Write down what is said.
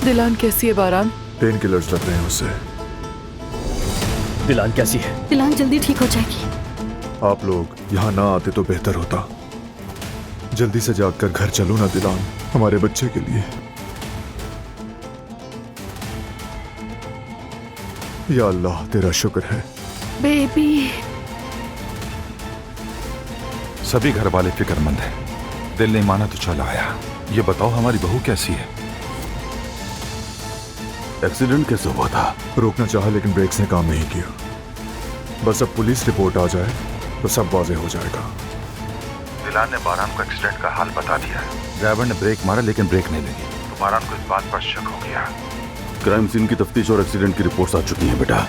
दिलान कैसी है बारान? Pain killers लग रहे हैं उसे। दिलान कैसी है? दिलान जल्दी ठीक हो जाएगी। आप लोग यहाँ ना आते तो बेहतर होता। जल्दी से जाकर घर चलो ना दिलान, हमारे बच्चे के लिए। या अल्लाह तेरा शुक्र है। बेबी। सभी घर वाले फिक्रमंद हैं। दिल नहीं माना तो चला आया। ये बताओ हमारी बहू कैसी है? एक्सीडेंट कैसे हुआ था? रोकना चाहा लेकिन ब्रेक्स ने काम नहीं किया। बस अब पुलिस रिपोर्ट आ जाए तो सब वाजे हो जाएगा। दिलान ने बारान को एक्सीडेंट का हाल बता दिया है। ड्राइवर ने ब्रेक मारा लेकिन ब्रेक नहीं लगी तो बारान को इस बात पर शक हो गया। क्राइम सीन की तफ्तीश और एक्सीडेंट की रिपोर्ट्स आ चुकी हैं बेटा।